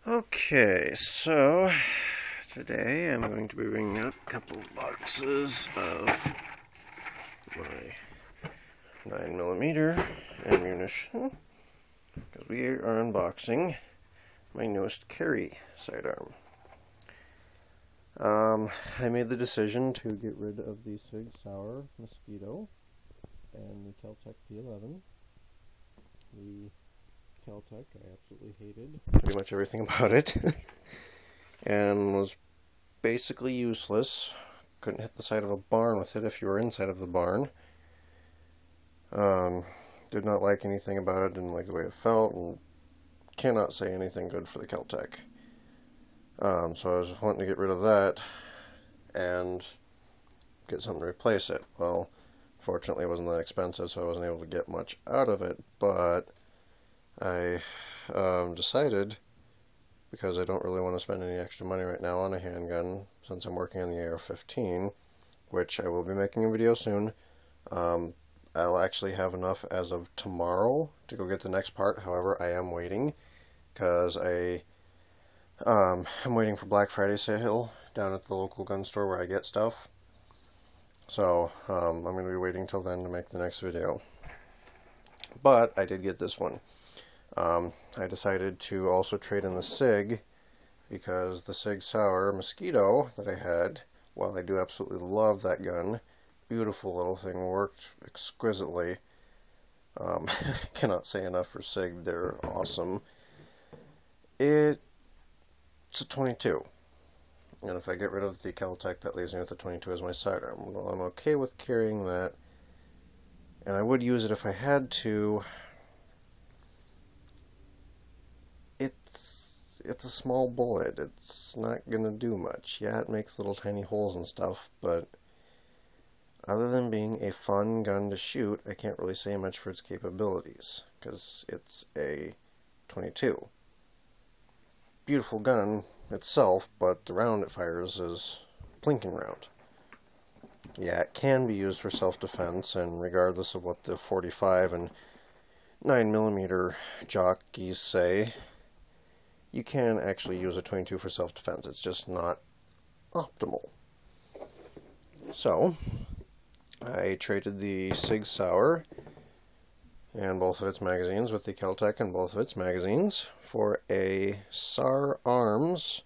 Okay, so today I'm going to be bringing up a couple of boxes of my 9mm ammunition because we are unboxing my newest carry sidearm. I made the decision to get rid of the Sig Sauer Mosquito and the keltec P11. The keltec I absolutely hated pretty much everything about it and was basically useless. Couldn't hit the side of a barn with it if you were inside of the barn. Did not like anything about it, didn't like the way it felt, and cannot say anything good for the keltec. So I was wanting to get rid of that and get something to replace it. Well, fortunately it wasn't that expensive, so I wasn't able to get much out of it, but I decided, because I don't really want to spend any extra money right now on a handgun, since I'm working on the AR-15, which I will be making a video soon. I'll actually have enough as of tomorrow to go get the next part. However, I am waiting, because I'm waiting for Black Friday sale down at the local gun store where I get stuff. So, I'm going to be waiting till then to make the next video. But I did get this one. I decided to also trade in the Sig, because the Sig Sauer Mosquito that I had, while I do absolutely love that gun, beautiful little thing, worked exquisitely. Cannot say enough for Sig, they're awesome. It's a 22, and if I get rid of the keltec, that leaves me with the 22 as my sidearm. Well, I'm okay with carrying that, and I would use it if I had to. It's a small bullet. It's not gonna do much. Yeah, it makes little tiny holes and stuff, but other than being a fun gun to shoot, I can't really say much for its capabilities, because it's a 22. Beautiful gun itself, but the round it fires is a plinking round. Yeah, it can be used for self-defense, and regardless of what the 45 and 9mm jockeys say, you can actually use a 22 for self-defense. It's just not optimal. So, I traded the Sig Sauer and both of its magazines with the keltec and both of its magazines for a sarb6p.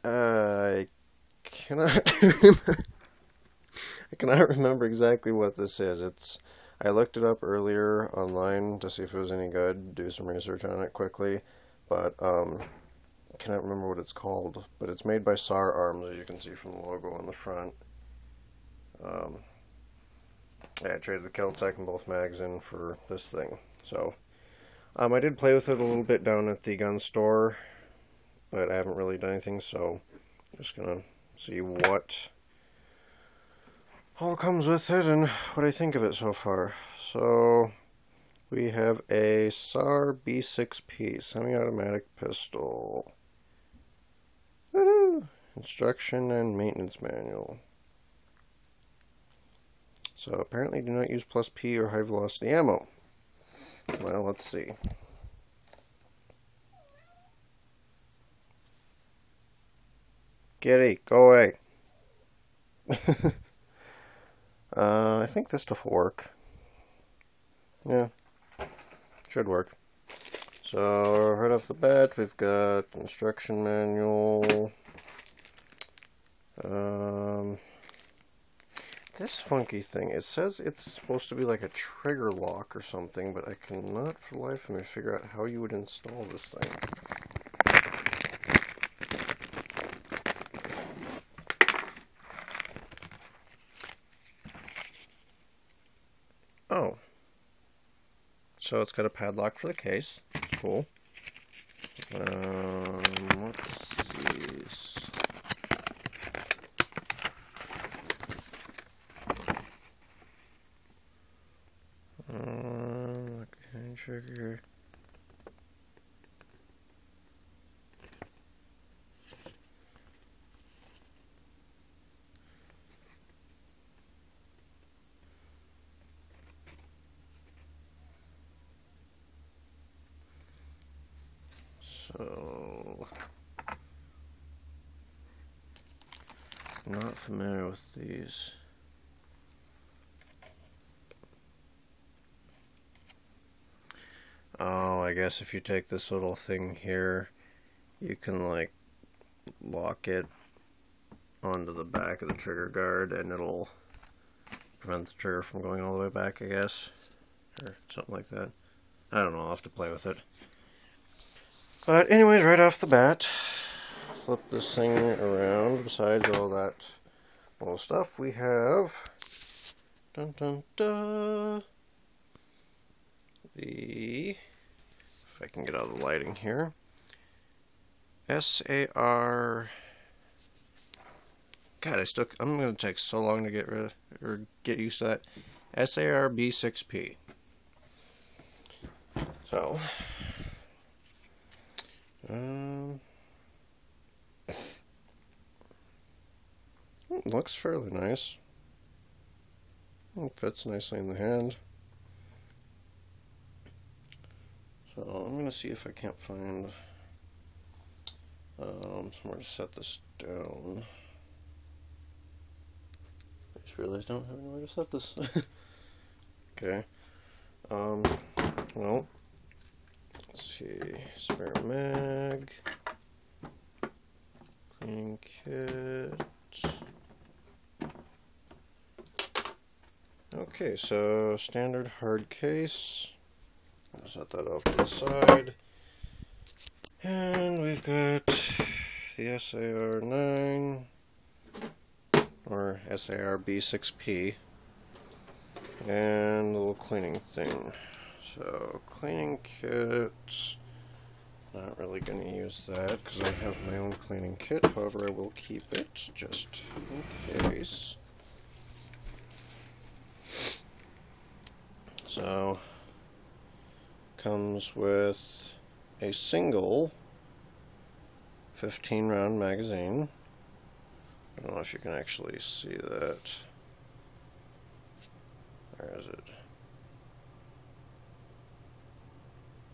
I cannot remember exactly what this is. I looked it up earlier online to see if it was any good, do some research on it quickly, but I cannot remember what it's called. But it's made by sarb6p, as you can see from the logo on the front. I traded the keltec and both mags in for this thing. So, I did play with it a little bit down at the gun store, but I haven't really done anything, so I'm just gonna see what all comes with it and what I think of it so far. So, we have a sarb6p semi-automatic pistol. Woohoo! Instruction and maintenance manual. So apparently do not use +P or high velocity ammo. Well, let's see. Kitty, go away. I think this stuff will work. Yeah, should work. So right off the bat, we've got instruction manual. This funky thing, it says it's supposed to be like a trigger lock or something, but I cannot for the life of me figure out how you would install this thing. Oh. So it's got a padlock for the case. It's cool. What's these? Okay, trigger. So, I'm not familiar with these. Oh, I guess if you take this little thing here, you can like lock it onto the back of the trigger guard and it'll prevent the trigger from going all the way back, I guess, or something like that. I don't know, I'll have to play with it. But anyways, right off the bat, flip this thing around. Besides all that little stuff, we have dun dun dun, if I can get out of the lighting here, SAR. God, I'm going to take so long to get rid of, or get used to that. sarb6p. So, it looks fairly nice. It fits nicely in the hand. So I'm going to see if I can't find somewhere to set this down. I just realized I don't have anywhere to set this. Okay. Well, let's see. Spare mag. Cleaning kit. Okay, so standard hard case. I'll set that off to the side. And we've got the SAR9 or sarb6p and a little cleaning thing. So cleaning kit, not really going to use that because I have my own cleaning kit. However, I will keep it just in case. So comes with a single 15 round magazine. I don't know if you can actually see that. Where is it?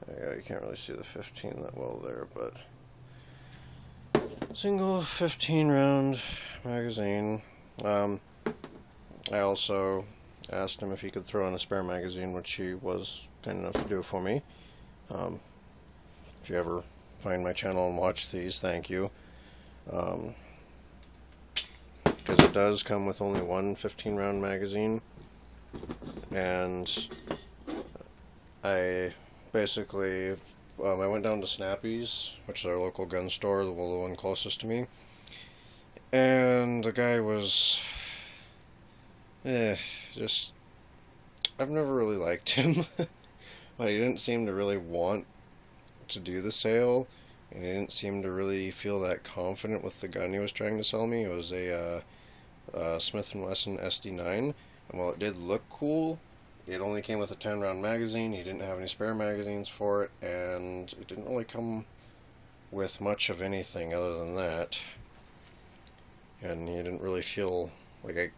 There you go. You can't really see the 15 that well there, but single 15 round magazine. I also asked him if he could throw in a spare magazine, which he was kind enough to do for me. If you ever find my channel and watch these, thank you. Because it does come with only one 15 round magazine, and I basically I went down to Snappy's, which is our local gun store, the one closest to me, and the guy was just, I've never really liked him. But he didn't seem to really want to do the sale, and he didn't seem to really feel that confident with the gun he was trying to sell me. It was a Smith & Wesson SD9, and while it did look cool, it only came with a 10 round magazine. He didn't have any spare magazines for it, and it didn't really come with much of anything other than that. And he didn't really feel like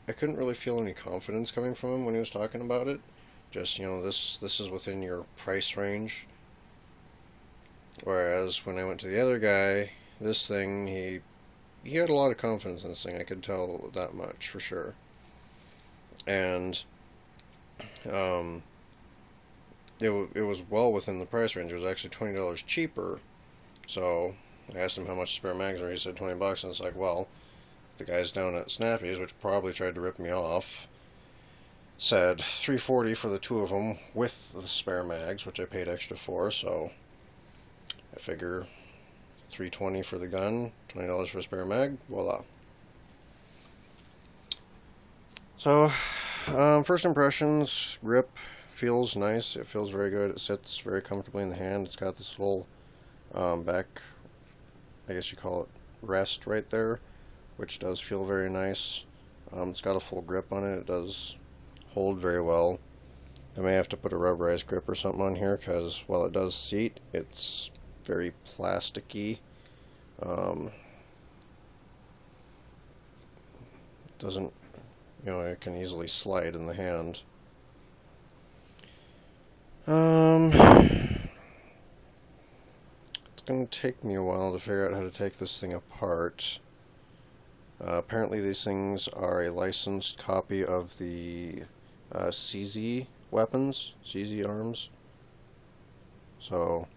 I couldn't really feel any confidence coming from him when he was talking about it. Just, you know, this is within your price range. Whereas when I went to the other guy, this thing, he had a lot of confidence in this thing. I could tell that much for sure. And it was well within the price range. It was actually $20 cheaper. So I asked him how much spare mags were. He said $20, and it's like, well, the guys down at Snappy's, which probably tried to rip me off, said $340 for the two of them with the spare mags, which I paid extra for. So I figure $320 for the gun, $20 for a spare mag, voila. So first impressions, grip feels nice. It feels very good. It sits very comfortably in the hand. It's got this little back, I guess you call it, rest right there, which does feel very nice. It's got a full grip on it. It does hold very well. I may have to put a rubberized grip or something on here, because while it does seat, it's very plasticky. Doesn't, you know, it can easily slide in the hand. going to take me a while to figure out how to take this thing apart. Apparently these things are a licensed copy of the CZ weapons, CZ arms. So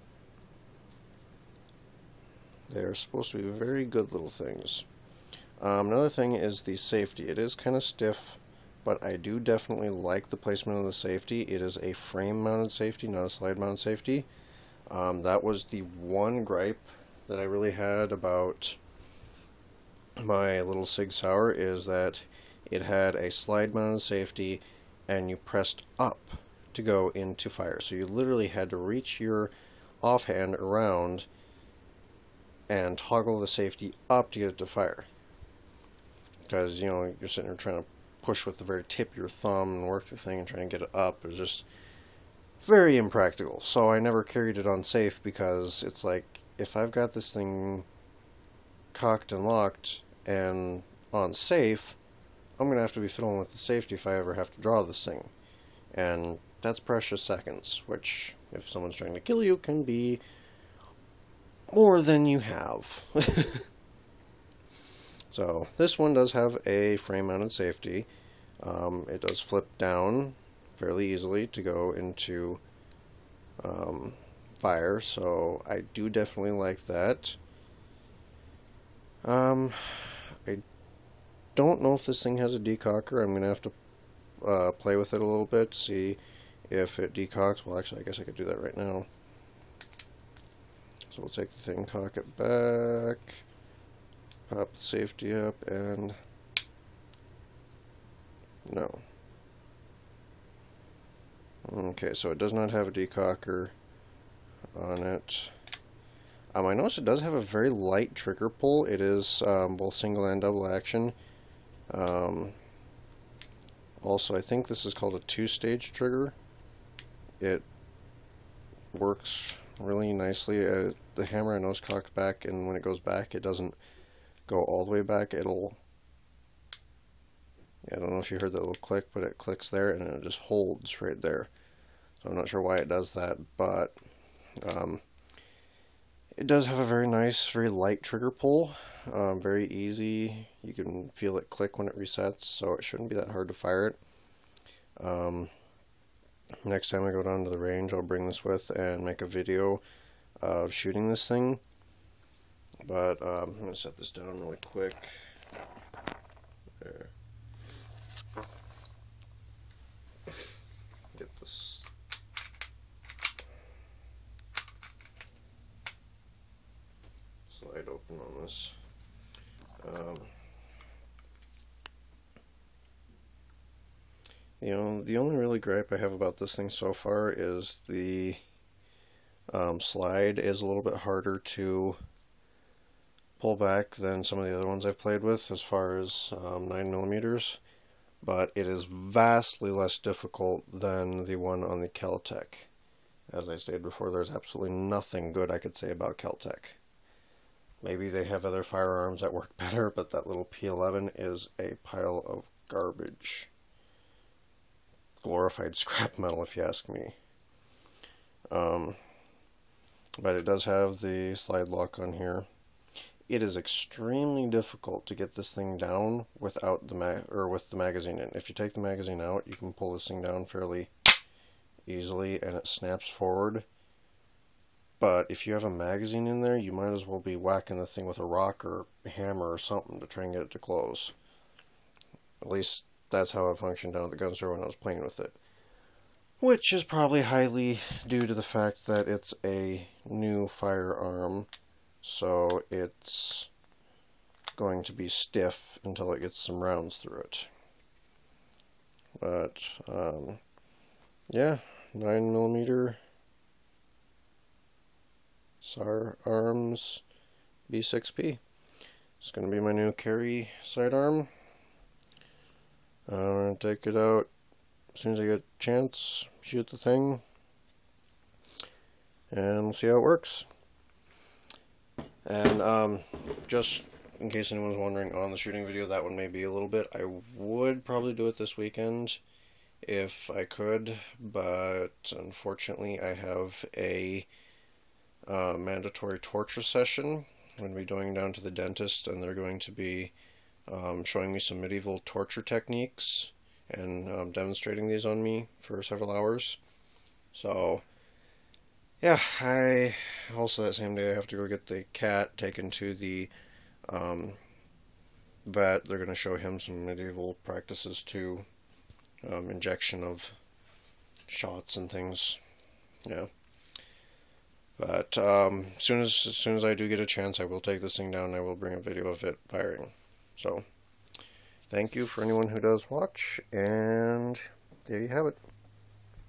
they're supposed to be very good little things. Another thing is the safety. It is kind of stiff, but I do definitely like the placement of the safety. It is a frame-mounted safety, not a slide-mounted safety. That was the one gripe that I really had about my little Sig Sauer, is that it had a slide-mounted safety and you pressed up to go into fire. So you literally had to reach your offhand around and toggle the safety up to get it to fire. Because, you know, you're sitting there trying to push with the very tip of your thumb and work the thing and try and get it up. It was just very impractical. So I never carried it on safe, because it's like, if I've got this thing cocked and locked and on safe, I'm going to have to be fiddling with the safety if I ever have to draw this thing. And that's precious seconds, which, if someone's trying to kill you, can be more than you have. So this one does have a frame-mounted safety. It does flip down fairly easily to go into fire, so I do definitely like that. I don't know if this thing has a decocker. I'm going to have to play with it a little bit to see if it decocks. Well, actually, I guess I could do that right now. So we'll take the thing, cock it back, pop the safety up, and no. Okay, so it does not have a decocker on it. I notice it does have a very light trigger pull. It is both single and double action. Also, I think this is called a two-stage trigger. It works really nicely. The hammer I know is cocked back, and when it goes back, it doesn't go all the way back. It'll, I don't know if you heard that little click, but it clicks there and it just holds right there. So I'm not sure why it does that, but it does have a very nice, very light trigger pull. Very easy. You can feel it click when it resets, so it shouldn't be that hard to fire it. Next time I go down to the range, I'll bring this with and make a video of shooting this thing. But I'm going to set this down really quick. There. Get this. Slide open on this. You know, the only really gripe I have about this thing so far is the slide is a little bit harder to pull back than some of the other ones I've played with as far as 9mm, but it is vastly less difficult than the one on the keltec. As I stated before, there's absolutely nothing good I could say about keltec. Maybe they have other firearms that work better, but that little P11 is a pile of garbage. Glorified scrap metal, if you ask me. But it does have the slide lock on here. It is extremely difficult to get this thing down without the with the magazine in. If you take the magazine out, you can pull this thing down fairly easily, and it snaps forward. But if you have a magazine in there, you might as well be whacking the thing with a rock or hammer or something to try and get it to close. At least that's how it functioned down at the gun store when I was playing with it. Which is probably highly due to the fact that it's a new firearm, so it's going to be stiff until it gets some rounds through it. But, yeah, 9mm sarb6p. It's going to be my new carry sidearm. I'm going to take it out as soon as I get a chance, shoot the thing, and we'll see how it works. And just in case anyone's wondering, on the shooting video, that one may be a little bit. I would probably do it this weekend if I could, but unfortunately I have a mandatory torture session. I'm going to be going down to the dentist, and they're going to be showing me some medieval torture techniques and demonstrating these on me for several hours. So, yeah, I also that same day I have to go get the cat taken to the vet. They're going to show him some medieval practices too, injection of shots and things. Yeah. But as soon as I do get a chance, I will take this thing down and I will bring a video of it firing. So, thank you for anyone who does watch, and there you have it.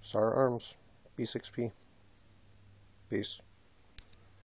sarb6p. Peace.